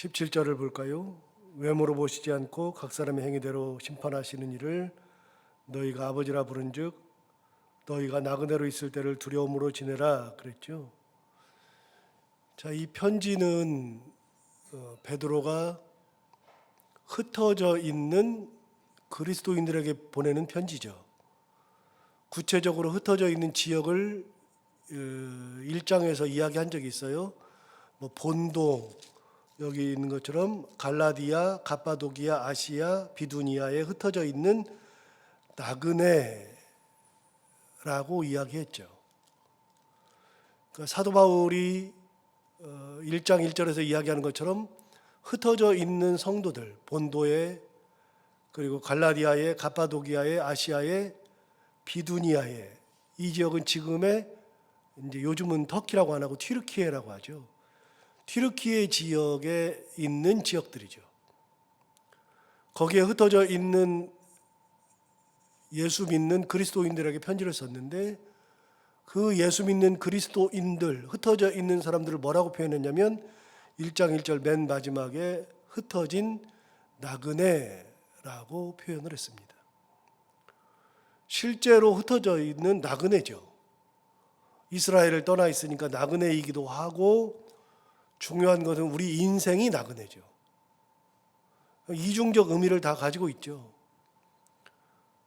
17절을 볼까요? 외모로 보시지 않고 각 사람의 행위대로 심판하시는 이를 너희가 아버지라 부른즉 너희가 나그네로 있을 때를 두려움으로 지내라 그랬죠. 자, 이 편지는 베드로가 흩어져 있는 그리스도인들에게 보내는 편지죠. 구체적으로 흩어져 있는 지역을 1장에서 이야기한 적이 있어요. 본도 여기 있는 것처럼 갈라디아, 갑바도기아, 아시아, 비두니아에 흩어져 있는 나그네라고 이야기했죠. 그러니까 사도 바울이 1장 1절에서 이야기하는 것처럼 흩어져 있는 성도들, 본도에, 그리고 갈라디아에, 갑바도기아에, 아시아에, 비두니아에, 이 지역은 지금의 이제 요즘은 터키라고 안 하고 튀르키예라고 하죠. 튀르키예 지역에 있는 지역들이죠. 거기에 흩어져 있는 예수 믿는 그리스도인들에게 편지를 썼는데, 그 예수 믿는 그리스도인들, 흩어져 있는 사람들을 뭐라고 표현했냐면 1장 1절 맨 마지막에 흩어진 나그네라고 표현을 했습니다. 실제로 흩어져 있는 나그네죠. 이스라엘을 떠나 있으니까 나그네이기도 하고, 중요한 것은 우리 인생이 나그네죠. 이중적 의미를 다 가지고 있죠.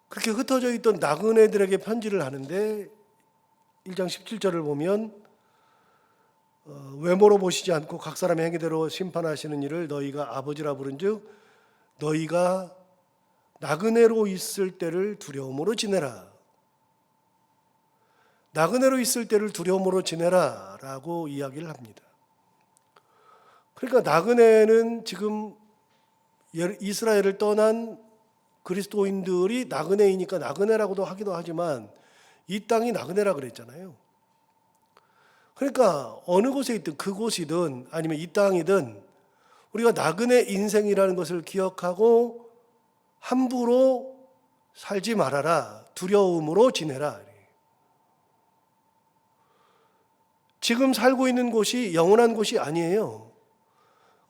그렇게 흩어져 있던 나그네들에게 편지를 하는데 1장 17절을 보면 외모로 보시지 않고 각 사람의 행위대로 심판하시는 이를 너희가 아버지라 부른즉 너희가 나그네로 있을 때를 두려움으로 지내라. 나그네로 있을 때를 두려움으로 지내라 라고 이야기를 합니다. 그러니까 나그네는 지금 이스라엘을 떠난 그리스도인들이 나그네이니까 나그네라고도 하기도 하지만 이 땅이 나그네라 그랬잖아요. 그러니까 어느 곳에 있든 그곳이든 아니면 이 땅이든 우리가 나그네 인생이라는 것을 기억하고 함부로 살지 말아라. 두려움으로 지내라. 지금 살고 있는 곳이 영원한 곳이 아니에요.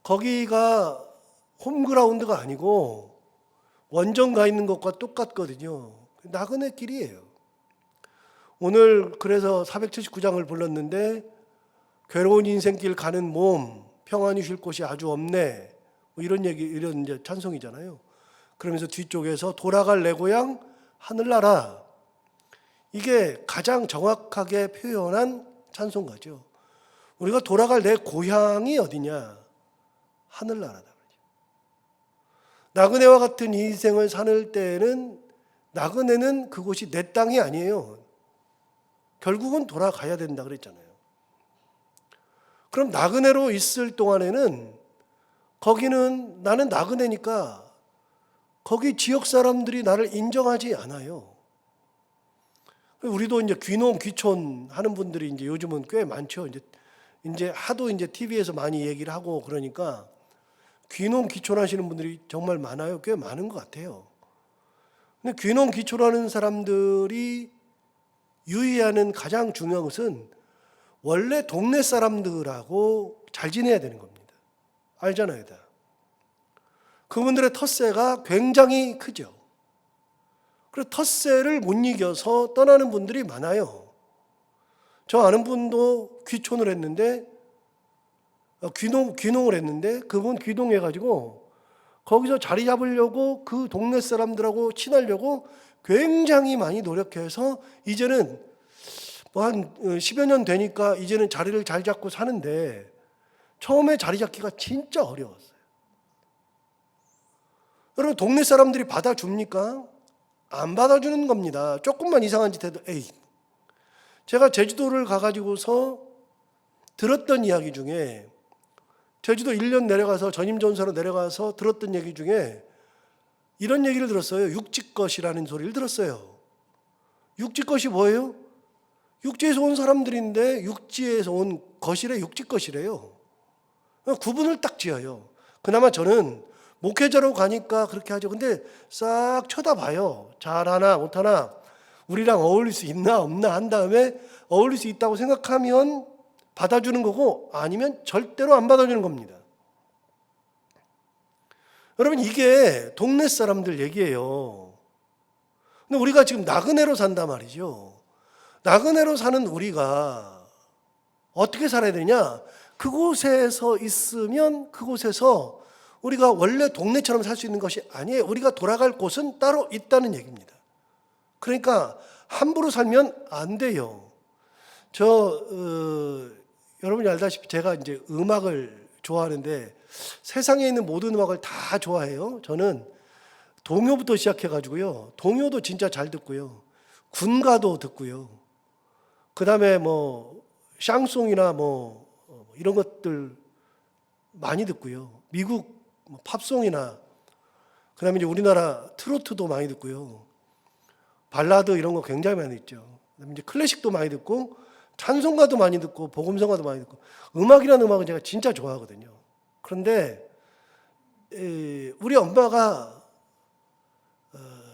거기가 홈그라운드가 아니고 원정 가 있는 것과 똑같거든요. 나그네 길이에요. 오늘 그래서 479장을 불렀는데 괴로운 인생길 가는 몸 평안히 쉴 곳이 아주 없네. 이런 얘기, 이런 이제 찬송이잖아요. 그러면서 뒤쪽에서 돌아갈 내 고향 하늘나라. 이게 가장 정확하게 표현한 찬송가죠. 우리가 돌아갈 내 고향이 어디냐? 하늘나라다. 나그네와 같은 인생을 사는 때에는 나그네는 그곳이 내 땅이 아니에요. 결국은 돌아가야 된다 그랬잖아요. 그럼 나그네로 있을 동안에는 거기는 나는 나그네니까 거기 지역 사람들이 나를 인정하지 않아요. 우리도 이제 귀농 귀촌 하는 분들이 이제 요즘은 꽤 많죠. 이제 하도 이제 TV에서 많이 얘기를 하고 그러니까 귀농 귀촌하시는 분들이 정말 많아요. 꽤 많은 것 같아요. 근데 귀농 귀촌하는 사람들이 유의하는 가장 중요한 것은 원래 동네 사람들하고 잘 지내야 되는 겁니다. 알잖아요, 다. 그분들의 텃세가 굉장히 크죠. 그래서 텃세를 못 이겨서 떠나는 분들이 많아요. 저 아는 분도 귀촌을 했는데 귀농을 했는데 그분 귀농해가지고 거기서 자리 잡으려고 그 동네 사람들하고 친하려고 굉장히 많이 노력해서 이제는 한 10여 년 되니까 이제는 자리를 잘 잡고 사는데 처음에 자리 잡기가 진짜 어려웠어요. 여러분 동네 사람들이 받아줍니까? 안 받아주는 겁니다. 조금만 이상한 짓 해도 에이. 제가 제주도를 가가지고서 들었던 이야기 중에 제주도 1년 내려가서 전임전사로 내려가서 들었던 얘기 중에 이런 얘기를 들었어요. 육지것이라는 소리를 들었어요. 육지것이 뭐예요? 육지에서 온 사람들인데 육지에서 온 것이래 육지것이래요. 구분을 딱 지어요. 그나마 저는 목회자로 가니까 그렇게 하죠. 근데 싹 쳐다봐요. 잘하나 못하나 우리랑 어울릴 수 있나 없나 한 다음에 어울릴 수 있다고 생각하면 받아주는 거고 아니면 절대로 안 받아주는 겁니다. 여러분, 이게 동네 사람들 얘기예요. 근데 우리가 지금 나그네로 산단 말이죠. 나그네로 사는 우리가 어떻게 살아야 되냐? 그곳에서 있으면 그곳에서 우리가 원래 동네처럼 살 수 있는 것이 아니에요. 우리가 돌아갈 곳은 따로 있다는 얘기입니다. 그러니까 함부로 살면 안 돼요. 여러분이 알다시피 제가 이제 음악을 좋아하는데 세상에 있는 모든 음악을 다 좋아해요. 저는 동요부터 시작해가지고요. 동요도 진짜 잘 듣고요. 군가도 듣고요. 그 다음에 뭐 샹송이나 뭐 이런 것들 많이 듣고요. 미국 팝송이나 그 다음에 이제 우리나라 트로트도 많이 듣고요. 발라드 이런 거 굉장히 많이 듣죠. 그다음에 이제 클래식도 많이 듣고 찬송가도 많이 듣고 복음성가도 많이 듣고 음악이라는 음악은 제가 진짜 좋아하거든요. 그런데 우리 엄마가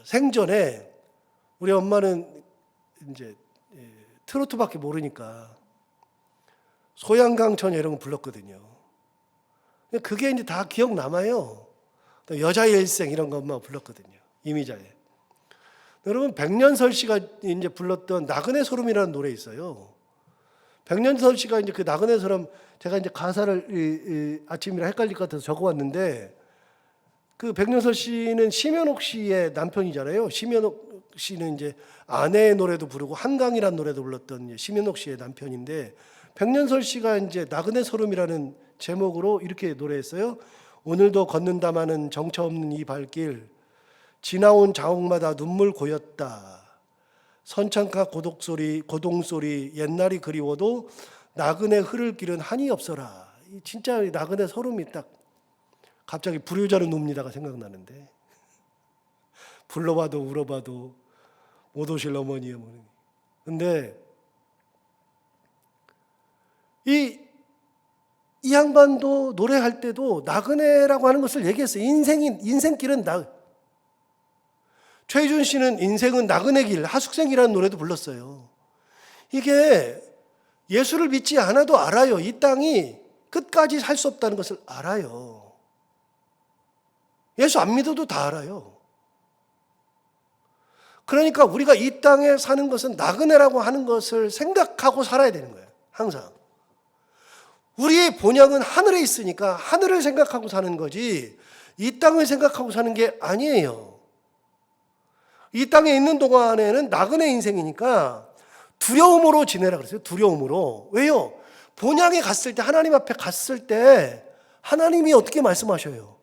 생전에 우리 엄마는 이제 트로트밖에 모르니까 소양강 처녀 이런 거 불렀거든요. 그게 이제 다 기억 남아요. 여자의 일생 이런 거 엄마가 불렀거든요. 이미자의. 여러분, 백년설 씨가 이제 불렀던 나그네 소름이라는 노래 있어요. 백년설 씨가 이제 그 나그네 소름, 제가 이제 가사를 아침이라 헷갈릴 것 같아서 적어왔는데, 그 백년설 씨는 심연옥 씨의 남편이잖아요. 심연옥 씨는 이제 아내의 노래도 부르고 한강이라는 노래도 불렀던 심연옥 씨의 남편인데, 백년설 씨가 이제 나그네 소름이라는 제목으로 이렇게 노래했어요. 오늘도 걷는다마는 정처 없는 이 발길, 지나온 자옥마다 눈물 고였다. 선창가 고동소리 옛날이 그리워도 나그네 흐를 길은 한이 없어라. 진짜 나그네 소름이 딱 갑자기 불효자는 웁니다가 생각나는데, 불러봐도 울어봐도 못 오실 어머니의 모습. 근데 이 양반도 노래할 때도 나그네라고 하는 것을 얘기했어요. 인생길은 최준 씨는 인생은 나그네 길, 하숙생이라는 노래도 불렀어요. 이게 예수를 믿지 않아도 알아요. 이 땅이 끝까지 살 수 없다는 것을 알아요. 예수 안 믿어도 다 알아요. 그러니까 우리가 이 땅에 사는 것은 나그네라고 하는 것을 생각하고 살아야 되는 거예요. 항상. 우리의 본향은 하늘에 있으니까 하늘을 생각하고 사는 거지 이 땅을 생각하고 사는 게 아니에요. 이 땅에 있는 동안에는 나그네 인생이니까 두려움으로 지내라 그랬어요. 두려움으로. 왜요? 본향에 갔을 때, 하나님 앞에 갔을 때 하나님이 어떻게 말씀하셔요?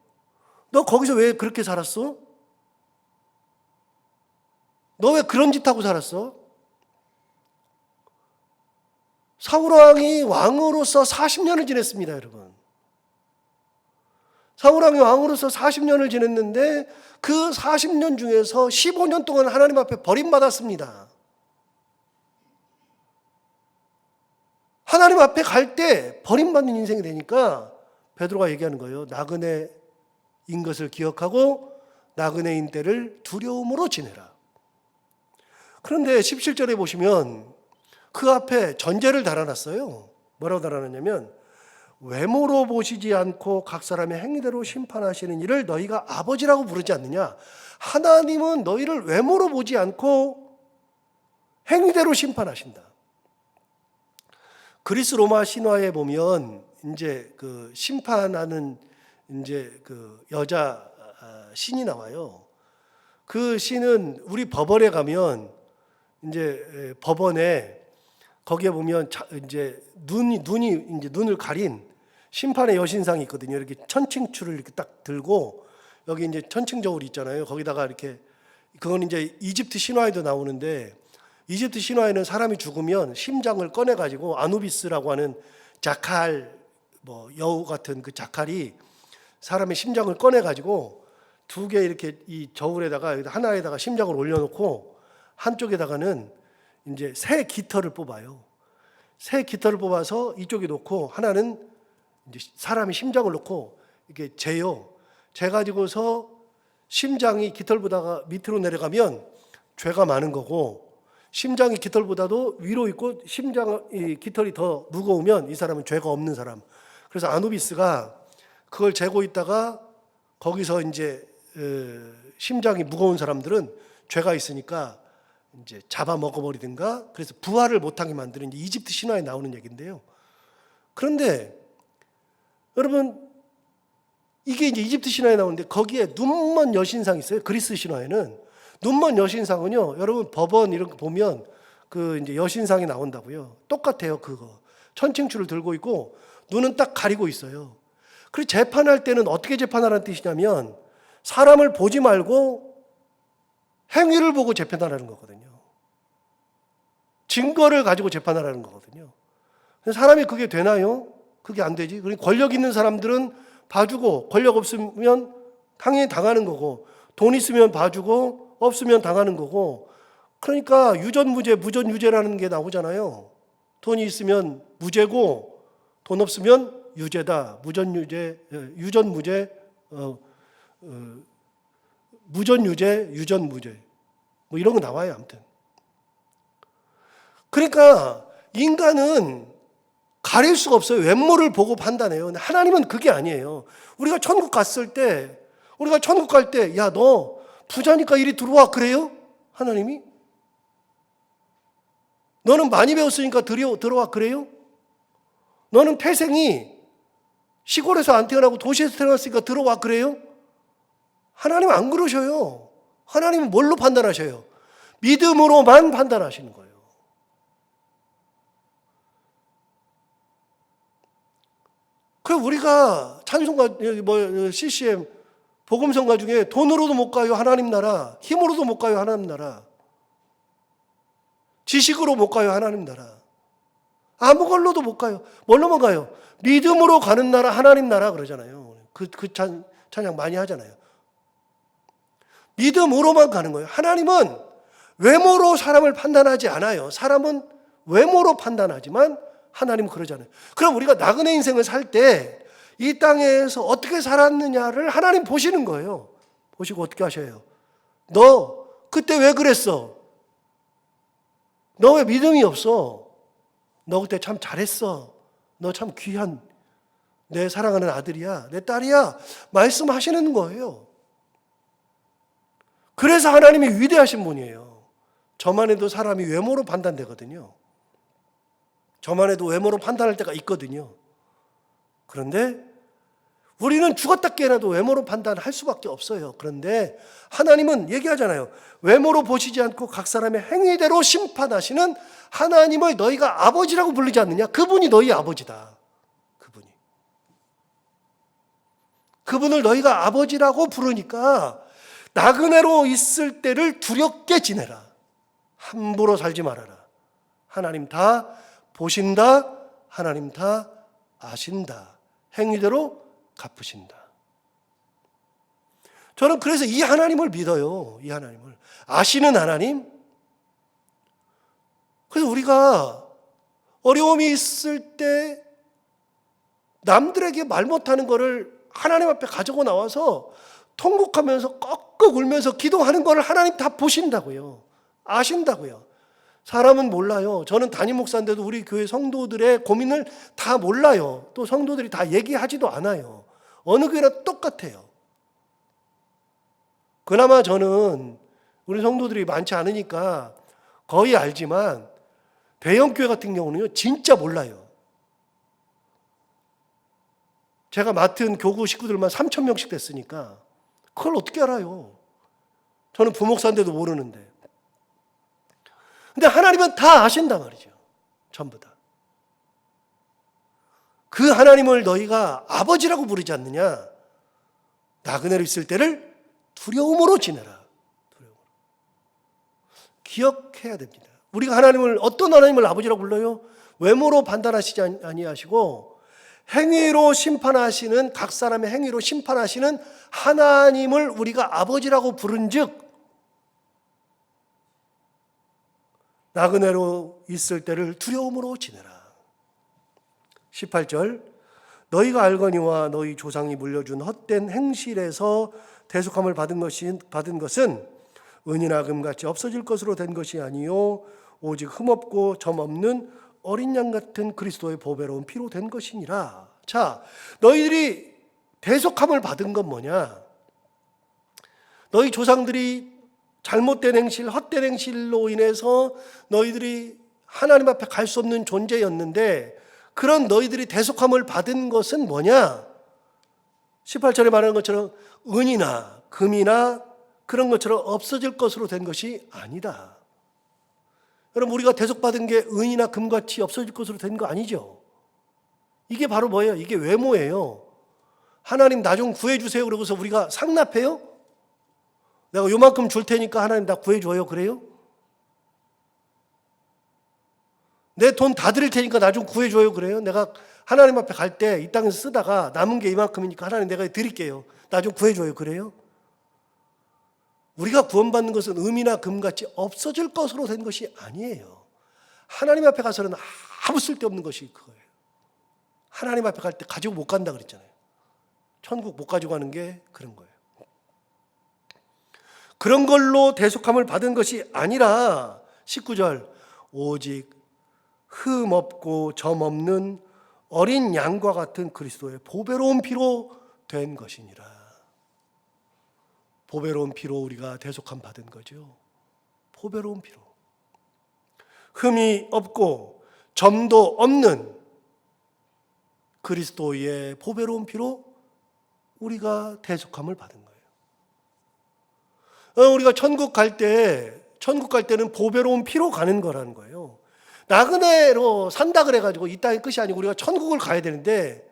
너 거기서 왜 그렇게 살았어? 너 왜 그런 짓 하고 살았어? 사울왕이 왕으로서 40년을 지냈습니다, 여러분. 사울왕이 왕으로서 40년을 지냈는데 그 40년 중에서 15년 동안 하나님 앞에 버림받았습니다. 하나님 앞에 갈 때 버림받는 인생이 되니까 베드로가 얘기하는 거예요. 나그네인 것을 기억하고 나그네인 때를 두려움으로 지내라. 그런데 17절에 보시면 그 앞에 전제를 달아놨어요. 뭐라고 달아놨냐면 외모로 보시지 않고 각 사람의 행위대로 심판하시는 이를 너희가 아버지라고 부르지 않느냐. 하나님은 너희를 외모로 보지 않고 행위대로 심판하신다. 그리스 로마 신화에 보면 이제 그 심판하는 이제 그 여자 신이 나와요. 그 신은 우리 법원에 가면 이제 법원에 거기에 보면 이제 눈을 가린 심판의 여신상이 있거든요. 이렇게 천칭추를 이렇게 딱 들고 여기 이제 천칭저울 있잖아요. 거기다가 이렇게 그건 이제 이집트 신화에도 나오는데 이집트 신화에는 사람이 죽으면 심장을 꺼내 가지고 아누비스라고 하는 자칼 뭐 여우 같은 그 자칼이 사람의 심장을 꺼내 가지고 두 개 이렇게 이 저울에다가 하나에다가 심장을 올려놓고 한쪽에다가는 이제 새 깃털을 뽑아요. 새 깃털을 뽑아서 이쪽에 놓고 하나는 이제 사람이 심장을 놓고 이렇게 재요. 재가지고서 심장이 깃털보다가 밑으로 내려가면 죄가 많은 거고 심장이 깃털보다도 위로 있고 심장이 깃털이 더 무거우면 이 사람은 죄가 없는 사람. 그래서 아누비스가 그걸 재고 있다가 거기서 이제 심장이 무거운 사람들은 죄가 있으니까 이제 잡아 먹어버리든가, 그래서 부활을 못하게 만드는 이제 이집트 신화에 나오는 얘기인데요. 그런데 여러분, 이게 이제 이집트 신화에 나오는데 거기에 눈먼 여신상 있어요. 그리스 신화에는 눈먼 여신상은요, 여러분 법원 이런 거 보면 그 이제 여신상이 나온다고요. 똑같아요. 그거 천칭추를 들고 있고 눈은 딱 가리고 있어요. 그리고 재판할 때는 어떻게 재판하라는 뜻이냐면 사람을 보지 말고 행위를 보고 재판하라는 거거든요. 증거를 가지고 재판하라는 거거든요. 사람이 그게 되나요? 그게 안 되지. 그리고 권력 있는 사람들은 봐주고, 권력 없으면 당연히 당하는 거고, 돈 있으면 봐주고 없으면 당하는 거고. 그러니까 유전무죄, 무전유죄라는 게 나오잖아요. 돈이 있으면 무죄고 돈 없으면 유죄다. 무전유죄, 유전무죄, 무전유죄, 유전무죄, 뭐 이런 거 나와요. 아무튼 그러니까 인간은 가릴 수가 없어요. 외모를 보고 판단해요. 근데 하나님은 그게 아니에요. 우리가 천국 갔을 때, 우리가 천국 갈 때, 야, 너 부자니까 이리 들어와. 그래요? 하나님이? 너는 많이 배웠으니까 들어와. 그래요? 너는 태생이 시골에서 안 태어나고 도시에서 태어났으니까 들어와. 그래요? 하나님은 안 그러셔요. 하나님은 뭘로 판단하셔요? 믿음으로만 판단하시는 거예요. 그래서 우리가 찬송가, CCM, 복음성가 중에 돈으로도 못 가요, 하나님 나라. 힘으로도 못 가요, 하나님 나라. 지식으로 못 가요, 하나님 나라. 아무 걸로도 못 가요. 뭘로만 가요? 믿음으로 가는 나라, 하나님 나라 그러잖아요. 그 찬양 많이 하잖아요. 믿음으로만 가는 거예요. 하나님은 외모로 사람을 판단하지 않아요. 사람은 외모로 판단하지만 하나님은 그러잖아요. 그럼 우리가 나그네 인생을 살 때 이 땅에서 어떻게 살았느냐를 하나님 보시는 거예요. 보시고 어떻게 하셔요? 너 그때 왜 그랬어? 너 왜 믿음이 없어? 너 그때 참 잘했어. 너 참 귀한 내 사랑하는 아들이야, 내 딸이야. 말씀하시는 거예요. 그래서 하나님이 위대하신 분이에요. 저만 해도 사람이 외모로 판단되거든요. 저만 해도 외모로 판단할 때가 있거든요. 그런데 우리는 죽었다 깨어나도 외모로 판단할 수밖에 없어요. 그런데 하나님은 얘기하잖아요. 외모로 보시지 않고 각 사람의 행위대로 심판하시는 하나님을 너희가 아버지라고 부르지 않느냐? 그분이 너희 아버지다. 그분을 너희가 아버지라고 부르니까 나그네로 있을 때를 두렵게 지내라. 함부로 살지 말아라. 하나님 다 보신다. 하나님 다 아신다. 행위대로 갚으신다. 저는 그래서 이 하나님을 믿어요. 이 하나님을. 아시는 하나님. 그래서 우리가 어려움이 있을 때 남들에게 말 못하는 거를 하나님 앞에 가지고 나와서 통곡하면서 꺽꺽 울면서 기도하는 거를 하나님 다 보신다고요. 아신다고요. 사람은 몰라요. 저는 담임 목사인데도 우리 교회 성도들의 고민을 다 몰라요. 또 성도들이 다 얘기하지도 않아요. 어느 교회나 똑같아요. 그나마 저는 우리 성도들이 많지 않으니까 거의 알지만 대형교회 같은 경우는요, 진짜 몰라요. 제가 맡은 교구 식구들만 3,000명씩 됐으니까 그걸 어떻게 알아요? 저는 부목사인데도 모르는데. 근데 하나님은 다 아신단 말이죠. 전부 다. 그 하나님을 너희가 아버지라고 부르지 않느냐? 나그네로 있을 때를 두려움으로 지내라. 두려움으로. 기억해야 됩니다. 우리가 하나님을, 어떤 하나님을 아버지라고 불러요? 외모로 판단하시지 아니하시고 행위로 심판하시는, 각 사람의 행위로 심판하시는 하나님을 우리가 아버지라고 부른즉 나그네로 있을 때를 두려움으로 지내라. 18절, 너희가 알거니와 너희 조상이 물려준 헛된 행실에서 대속함을 받은 것은 은이나 금같이 없어질 것으로 된 것이 아니요 오직 흠없고 점 없는 어린 양 같은 그리스도의 보배로운 피로 된 것이니라. 자, 너희들이 대속함을 받은 건 뭐냐? 너희 조상들이 잘못된 행실, 헛된 행실로 인해서 너희들이 하나님 앞에 갈 수 없는 존재였는데 그런 너희들이 대속함을 받은 것은 뭐냐? 18절에 말하는 것처럼 은이나 금이나 그런 것처럼 없어질 것으로 된 것이 아니다. 여러분, 우리가 대속받은 게 은이나 금같이 없어질 것으로 된 거 아니죠? 이게 바로 뭐예요? 이게 외모예요. 하나님 나 좀 구해주세요 그러고서 우리가 상납해요? 내가 요만큼 줄 테니까 하나님 나 구해줘요 그래요? 내 돈 다 드릴 테니까 나 좀 구해줘요 그래요? 내가 하나님 앞에 갈 때 이 땅에서 쓰다가 남은 게 이만큼이니까 하나님 내가 드릴게요. 나 좀 구해줘요 그래요? 우리가 구원받는 것은 음이나 금같이 없어질 것으로 된 것이 아니에요. 하나님 앞에 가서는 아무 쓸데없는 것이 그거예요. 하나님 앞에 갈 때 가지고 못 간다 그랬잖아요. 천국 못 가지고 가는 게 그런 거예요. 그런 걸로 대속함을 받은 것이 아니라 19절 오직 흠 없고 점 없는 어린 양과 같은 그리스도의 보배로운 피로 된 것이니라. 보배로운 피로 우리가 대속함 받은 거죠. 보배로운 피로. 흠이 없고 점도 없는 그리스도의 보배로운 피로 우리가 대속함을 받은 거예요. 우리가 천국 갈 때는 보배로운 피로 가는 거라는 거예요. 나그네로 산다 그래가지고 이 땅의 끝이 아니고 우리가 천국을 가야 되는데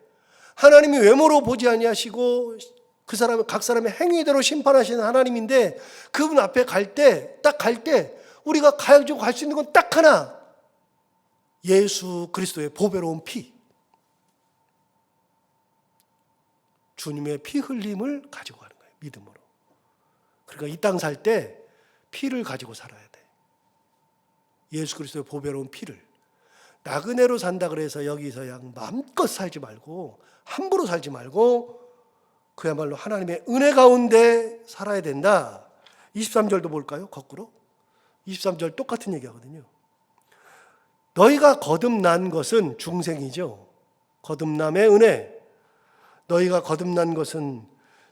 하나님이 외모로 보지 아니하시고 그 사람은 각 사람의 행위대로 심판하시는 하나님인데 그분 앞에 갈 때 우리가 가지고 갈 수 있는 건 딱 하나, 예수 그리스도의 보배로운 피, 주님의 피 흘림을 가지고 가는 거예요. 믿음으로. 그러니까 이 땅 살 때 피를 가지고 살아야 돼. 예수 그리스도의 보배로운 피를. 나그네로 산다 그래서 여기서 그냥 마음껏 살지 말고 함부로 살지 말고 그야말로 하나님의 은혜 가운데 살아야 된다. 23절도 볼까요? 거꾸로. 23절 똑같은 얘기하거든요. 너희가 거듭난 것은 중생이죠. 거듭남의 은혜. 너희가 거듭난 것은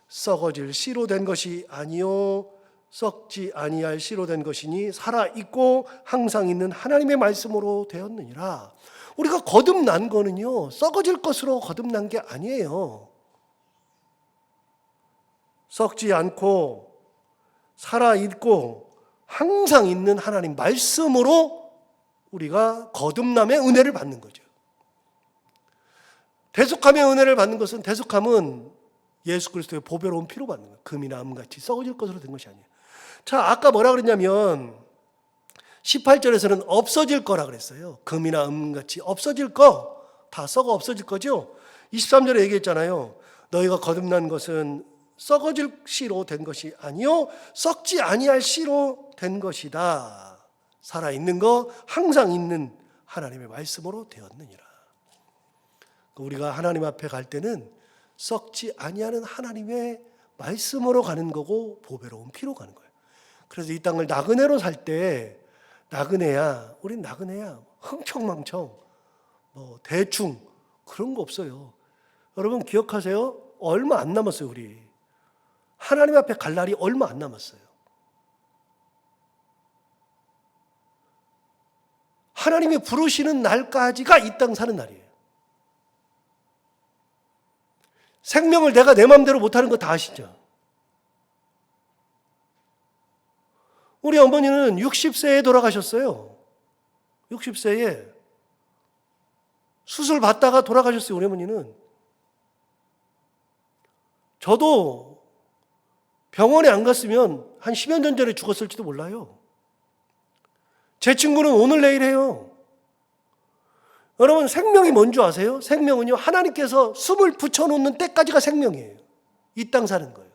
썩어질 씨로 된 것이 아니요 썩지 아니할 씨로 된 것이니 살아있고 항상 있는 하나님의 말씀으로 되었느니라. 우리가 거듭난 거는요 썩어질 것으로 거듭난 게 아니에요. 썩지 않고 살아있고 항상 있는 하나님 말씀으로 우리가 거듭남의 은혜를 받는 거죠. 대속함의 은혜를 받는 것은, 대속함은 예수 그리스도의 보배로운 피로 받는 거예요. 금이나 음같이 썩어질 것으로 된 것이 아니에요. 자, 아까 뭐라 그랬냐면 18절에서는 없어질 거라 그랬어요. 금이나 음같이 없어질 거, 다 썩어 없어질 거죠. 23절에 얘기했잖아요. 너희가 거듭난 것은 썩어질 씨로 된 것이 아니요 썩지 아니할 씨로 된 것이다. 살아있는 거, 항상 있는 하나님의 말씀으로 되었느니라. 우리가 하나님 앞에 갈 때는 썩지 아니하는 하나님의 말씀으로 가는 거고 보배로운 피로 가는 거예요. 그래서 이 땅을 나그네로 살 때 나그네야, 우린 나그네야, 흥청망청 대충 그런 거 없어요. 여러분 기억하세요? 얼마 안 남았어요. 우리 하나님 앞에 갈 날이 얼마 안 남았어요. 하나님이 부르시는 날까지가 이 땅 사는 날이에요. 생명을 내가 내 마음대로 못하는 거 다 아시죠? 우리 어머니는 60세에 돌아가셨어요. 60세에 수술 받다가 돌아가셨어요. 우리 어머니는. 저도 병원에 안 갔으면 한 10여 년 전에 죽었을지도 몰라요. 제 친구는 오늘 내일 해요. 여러분 생명이 뭔 줄 아세요? 생명은요 하나님께서 숨을 붙여놓는 때까지가 생명이에요. 이 땅 사는 거예요.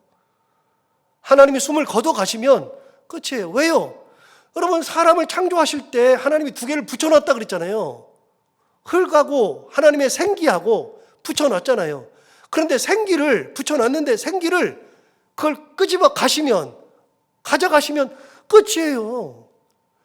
하나님이 숨을 걷어 가시면 끝이에요. 왜요? 여러분 사람을 창조하실 때 하나님이 두 개를 붙여놨다 그랬잖아요. 흙하고 하나님의 생기하고 붙여놨잖아요. 그런데 생기를 붙여놨는데 생기를 그걸 끄집어 가져가시면 끝이에요.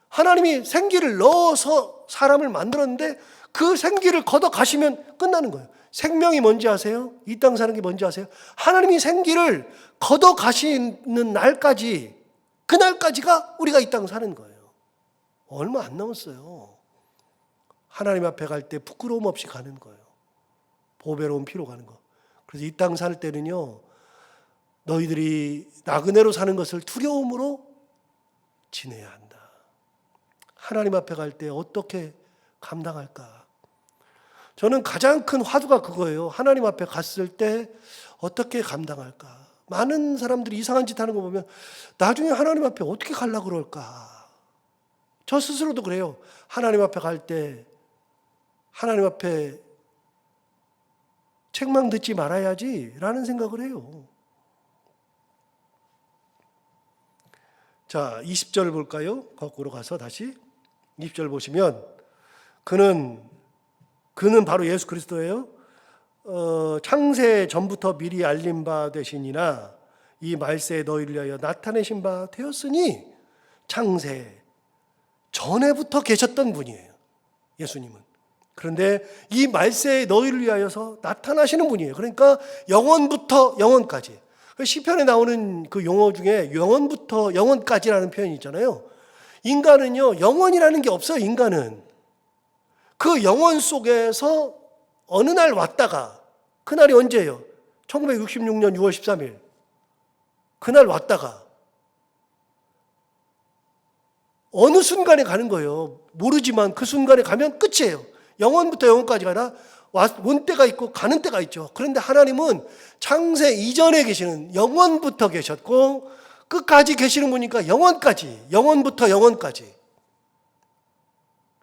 하나님이 생기를 넣어서 사람을 만들었는데 그 생기를 걷어 가시면 끝나는 거예요. 생명이 뭔지 아세요? 이 땅 사는 게 뭔지 아세요? 하나님이 생기를 걷어 가시는 날까지, 그날까지가 우리가 이 땅 사는 거예요. 얼마 안 남았어요. 하나님 앞에 갈 때 부끄러움 없이 가는 거예요. 보배로운 피로 가는 거. 그래서 이 땅 살 때는요, 너희들이 나그네로 사는 것을 두려움으로 지내야 한다. 하나님 앞에 갈 때 어떻게 감당할까? 저는 가장 큰 화두가 그거예요. 하나님 앞에 갔을 때 어떻게 감당할까? 많은 사람들이 이상한 짓 하는 거 보면 나중에 하나님 앞에 어떻게 가려고 그럴까? 저 스스로도 그래요. 하나님 앞에 갈 때 하나님 앞에 책망 듣지 말아야지 라는 생각을 해요. 자, 20절 볼까요? 거꾸로 가서 다시 20절 보시면 그는 바로 예수 그리스도예요. 창세 전부터 미리 알린 바 되시니나 이 말세에 너희를 위하여 나타내신 바 되었으니, 창세 전에부터 계셨던 분이에요, 예수님은. 그런데 이 말세에 너희를 위하여서 나타나시는 분이에요. 그러니까 영원부터 영원까지. 시편에 나오는 그 용어 중에 영원부터 영원까지라는 표현이 있잖아요. 인간은요, 영원이라는 게 없어요. 인간은 그 영원 속에서 어느 날 왔다가, 그날이 언제예요? 1966년 6월 13일 그날 왔다가 어느 순간에 가는 거예요. 모르지만 그 순간에 가면 끝이에요. 영원부터 영원까지 가라. 온 때가 있고 가는 때가 있죠. 그런데 하나님은 창세 이전에 계시는, 영원부터 계셨고 끝까지 계시는 분이니까 영원까지, 영원부터 영원까지.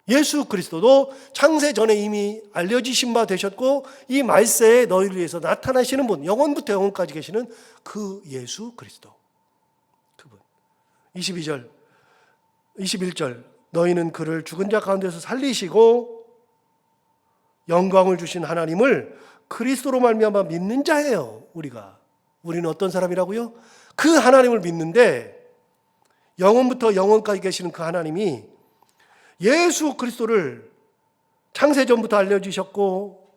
예수 그리스도도 창세 전에 이미 알려지신 바 되셨고 이 말세에 너희를 위해서 나타나시는 분, 영원부터 영원까지 계시는 그 예수 그리스도, 그분. 21절 너희는 그를 죽은 자 가운데서 살리시고 영광을 주신 하나님을 그리스도로 말미암아 믿는 자예요. 우리는 어떤 사람이라고요? 그 하나님을 믿는데 영원부터 영원까지 계시는 그 하나님이 예수 그리스도를 창세전부터 알려주셨고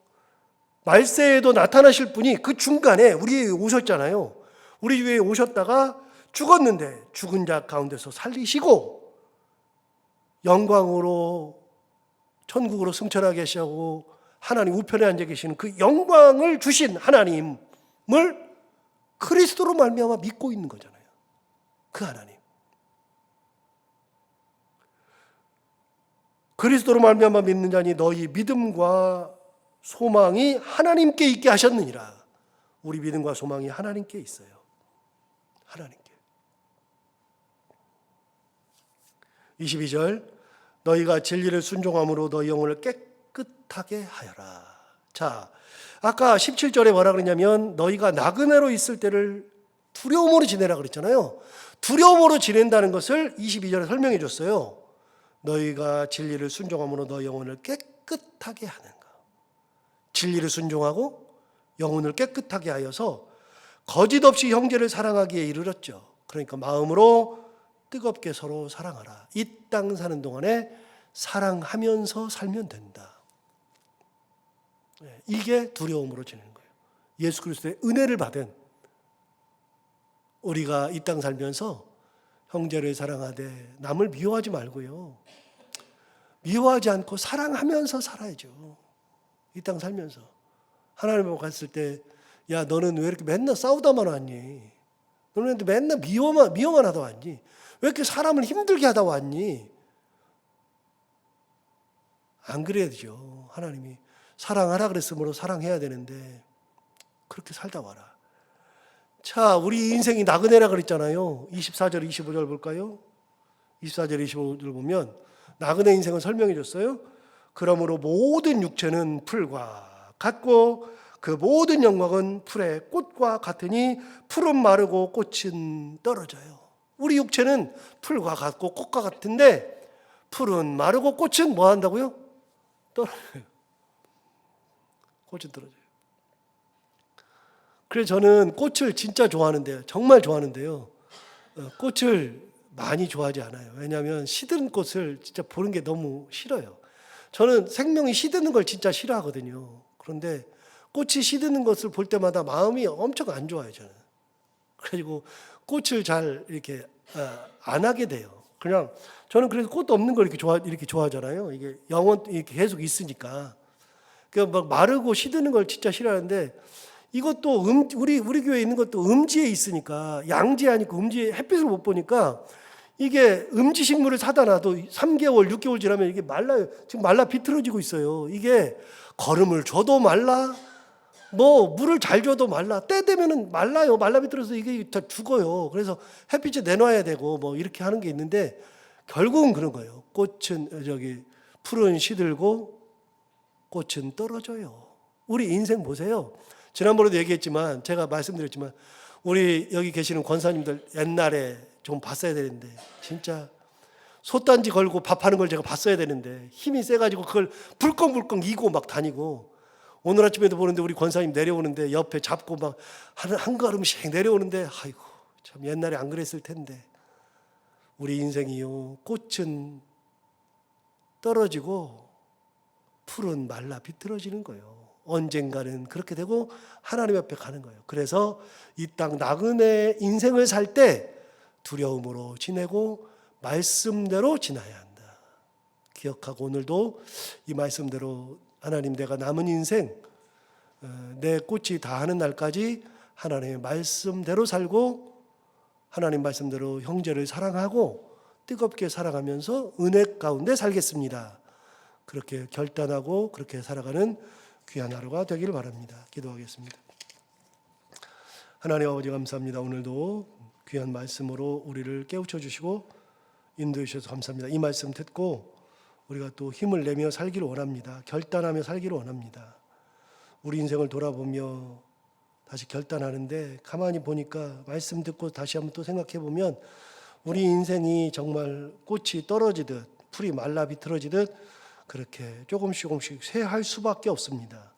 말세에도 나타나실 분이 그 중간에 우리 위에 오셨잖아요. 우리 위에 오셨다가 죽었는데 죽은 자 가운데서 살리시고 영광으로 천국으로 승천하게 하시고 하나님 우편에 앉아 계시는 그 영광을 주신 하나님을 그리스도로 말미암아 믿고 있는 거잖아요. 그 하나님. 그리스도로 말미암아 믿는 자니 너희 믿음과 소망이 하나님께 있게 하셨느니라. 우리 믿음과 소망이 하나님께 있어요. 하나님께. 22절 너희가 진리를 순종함으로 너희 영혼을 깨끗하게 하여라. 자, 아까 17절에 뭐라 그러냐면 너희가 나그네로 있을 때를 두려움으로 지내라 그랬잖아요. 두려움으로 지낸다는 것을 22절에 설명해 줬어요. 너희가 진리를 순종함으로 너희 영혼을 깨끗하게 하는가. 진리를 순종하고 영혼을 깨끗하게 하여서 거짓 없이 형제를 사랑하기에 이르렀죠. 그러니까 마음으로 뜨겁게 서로 사랑하라. 이 땅 사는 동안에 사랑하면서 살면 된다. 이게 두려움으로 지내는 거예요. 예수 그리스도의 은혜를 받은 우리가 이 땅 살면서 형제를 사랑하되 남을 미워하지 말고요. 미워하지 않고 사랑하면서 살아야죠. 이 땅 살면서. 하나님 앞에 갔을 때 야 너는 왜 이렇게 맨날 싸우다만 왔니? 너는 맨날 미워만 하다 왔니? 왜 이렇게 사람을 힘들게 하다 왔니? 안 그래야 되죠. 하나님이 사랑하라 그랬으므로 사랑해야 되는데 그렇게 살다 와라. 자, 우리 인생이 나그네라 그랬잖아요. 24절 25절 볼까요? 24절 25절 보면 나그네 인생을 설명해 줬어요. 그러므로 모든 육체는 풀과 같고 그 모든 영광은 풀의 꽃과 같으니 풀은 마르고 꽃은 떨어져요. 우리 육체는 풀과 같고 꽃과 같은데 풀은 마르고 꽃은 뭐 한다고요? 떨어져요. 꽃은 떨어져요. 그래서 저는 꽃을 진짜 좋아하는데요. 정말 좋아하는데요. 꽃을 많이 좋아하지 않아요. 왜냐하면 시든 꽃을 진짜 보는 게 너무 싫어요. 저는 생명이 시드는 걸 진짜 싫어하거든요. 그런데 꽃이 시드는 것을 볼 때마다 마음이 엄청 안 좋아요, 저는. 그래가지고 꽃을 잘 이렇게 안 하게 돼요. 그냥 저는 그래서 꽃도 없는 걸 이렇게 좋아하잖아요. 이게 영원 이렇게 계속 있으니까. 막 마르고 시드는 걸 진짜 싫어하는데, 이것도 우리 교회에 있는 것도 음지에 있으니까, 양지에 아니고 음지에 햇빛을 못 보니까 이게 음지 식물을 사다 놔도 3개월, 6개월 지나면 이게 말라요. 지금 말라 비틀어지고 있어요. 이게 거름을 줘도 말라, 뭐 물을 잘 줘도 말라, 때 되면은 말라요. 말라 비틀어서 이게 다 죽어요. 그래서 햇빛에 내놔야 되고 뭐 이렇게 하는 게 있는데, 결국은 그런 거예요. 풀은 시들고 꽃은 떨어져요. 우리 인생 보세요. 지난번에도 얘기했지만, 제가 말씀드렸지만, 우리 여기 계시는 권사님들 옛날에 좀 봤어야 되는데, 진짜 솥단지 걸고 밥하는 걸 제가 봤어야 되는데, 힘이 세가지고 그걸 불컹불컹 이고 막 다니고, 오늘 아침에도 보는데 우리 권사님 내려오는데 옆에 잡고 막 한 걸음씩 내려오는데, 아이고 참 옛날에 안 그랬을 텐데. 우리 인생이요, 꽃은 떨어지고 풀은 말라 비틀어지는 거예요. 언젠가는 그렇게 되고 하나님 앞에 가는 거예요. 그래서 이 땅 나그네 인생을 살 때 두려움으로 지내고 말씀대로 지나야 한다. 기억하고 오늘도 이 말씀대로 하나님, 내가 남은 인생 내 꽃이 다하는 날까지 하나님의 말씀대로 살고 하나님 말씀대로 형제를 사랑하고 뜨겁게 사랑하면서 은혜 가운데 살겠습니다. 그렇게 결단하고 그렇게 살아가는 귀한 하루가 되기를 바랍니다. 기도하겠습니다. 하나님 아버지, 감사합니다. 오늘도 귀한 말씀으로 우리를 깨우쳐 주시고 인도해 주셔서 감사합니다. 이 말씀 듣고 우리가 또 힘을 내며 살기를 원합니다. 결단하며 살기를 원합니다. 우리 인생을 돌아보며 다시 결단하는데, 가만히 보니까 말씀 듣고 다시 한번 또 생각해 보면 우리 인생이 정말 꽃이 떨어지듯 풀이 말라 비틀어지듯 그렇게 조금씩 쇠할 수밖에 없습니다.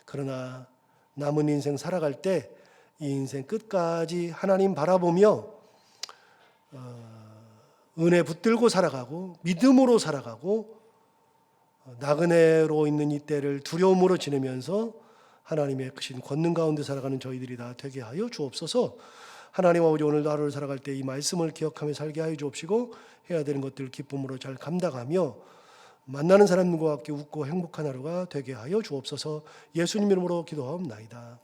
그러나 남은 인생 살아갈 때 이 인생 끝까지 하나님 바라보며 은혜 붙들고 살아가고 믿음으로 살아가고 나그네로 있는 이때를 두려움으로 지내면서 하나님의 크신 권능 가운데 살아가는 저희들이 다 되게 하여 주옵소서. 하나님 아버지, 오늘도 하루를 살아갈 때 이 말씀을 기억하며 살게 하여 주옵시고, 해야 되는 것들을 기쁨으로 잘 감당하며 만나는 사람들과 함께 웃고 행복한 하루가 되게 하여 주옵소서. 예수님 이름으로 기도하옵나이다.